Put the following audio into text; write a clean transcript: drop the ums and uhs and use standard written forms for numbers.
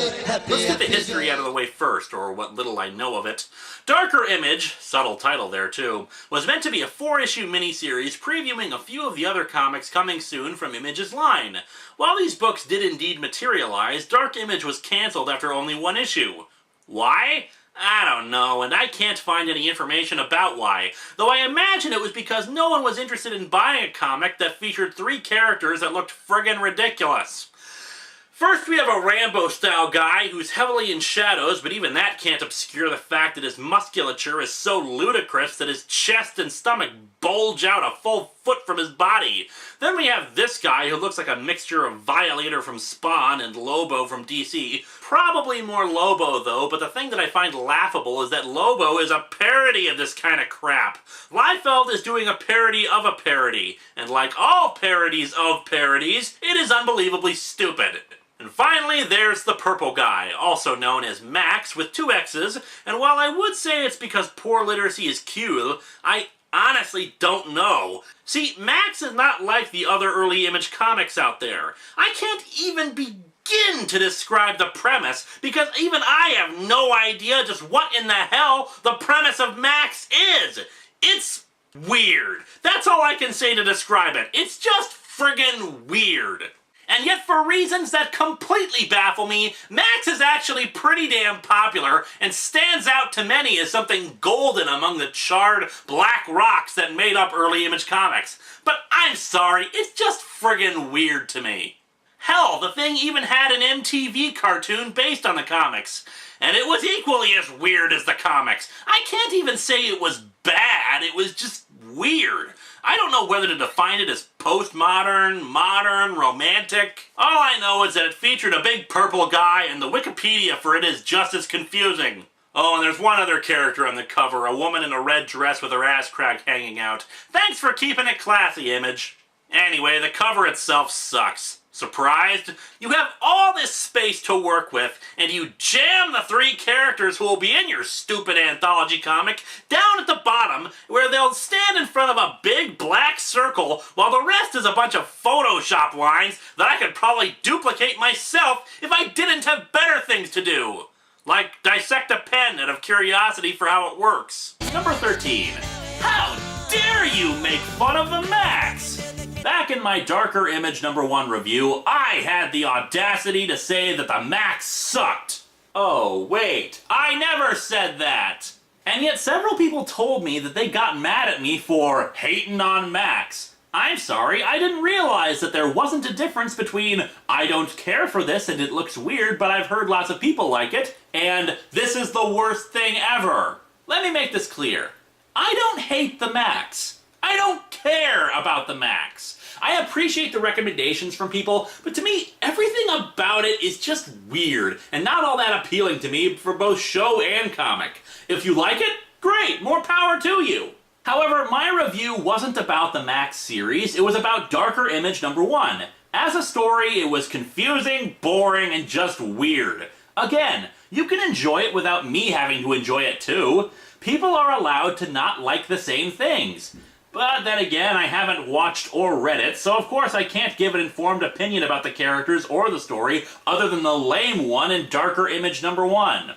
Let's get the history out of the way first, or what little I know of it. Darker Image, subtle title there too, was meant to be a 4-issue miniseries previewing a few of the other comics coming soon from Image's line. While these books did indeed materialize, Dark Image was cancelled after only 1 issue. Why? I don't know, and I can't find any information about why, though I imagine it was because no one was interested in buying a comic that featured 3 characters that looked friggin' ridiculous. First, we have a Rambo-style guy who's heavily in shadows, but even that can't obscure the fact that his musculature is so ludicrous that his chest and stomach bulge out a full foot from his body. Then we have this guy who looks like a mixture of Violator from Spawn and Lobo from DC. Probably more Lobo, though, but the thing that I find laughable is that Lobo is a parody of this kind of crap. Liefeld is doing a parody of a parody, and like all parodies of parodies, it is unbelievably stupid. And finally, there's the purple guy, also known as Max with 2 X's, and while I would say it's because poor literacy is cool, I honestly don't know. See, Max is not like the other early Image comics out there. I can't even begin to describe the premise, because even I have no idea just what in the hell the premise of Max is. It's weird. That's all I can say to describe it. It's just friggin' weird. And yet, for reasons that completely baffle me, Max is actually pretty damn popular and stands out to many as something golden among the charred black rocks that made up early Image comics. But I'm sorry, it's just friggin' weird to me. Hell, the thing even had an MTV cartoon based on the comics. And it was equally as weird as the comics. I can't even say it was bad, it was just weird. I don't know whether to define it as postmodern, modern, romantic. All I know is that it featured a big purple guy, and the Wikipedia for it is just as confusing. Oh, and there's one other character on the cover, a woman in a red dress with her ass crack hanging out. Thanks for keeping it classy, Image. Anyway, the cover itself sucks. Surprised? You have all this space to work with, and you jam the 3 characters who will be in your stupid anthology comic down at the bottom, where they'll stand in front of a big black circle, while the rest is a bunch of Photoshop lines that I could probably duplicate myself if I didn't have better things to do. Like dissect a pen out of curiosity for how it works. Number 13. How dare you make fun of the Max? Back in my Darker Image #1 review, I had the audacity to say that the Max sucked. Oh, wait, I never said that! And yet several people told me that they got mad at me for hating on Max. I'm sorry, I didn't realize that there wasn't a difference between I don't care for this and it looks weird but I've heard lots of people like it, and this is the worst thing ever. Let me make this clear. I don't hate the Max. I don't care about the Max. I appreciate the recommendations from people, but to me, everything about it is just weird, and not all that appealing to me for both show and comic. If you like it, great, more power to you. However, my review wasn't about the Max series, it was about Darker Image #1. As a story, it was confusing, boring, and just weird. Again, you can enjoy it without me having to enjoy it too. People are allowed to not like the same things. But then again, I haven't watched or read it, so of course I can't give an informed opinion about the characters or the story other than the lame one in Darker Image #1.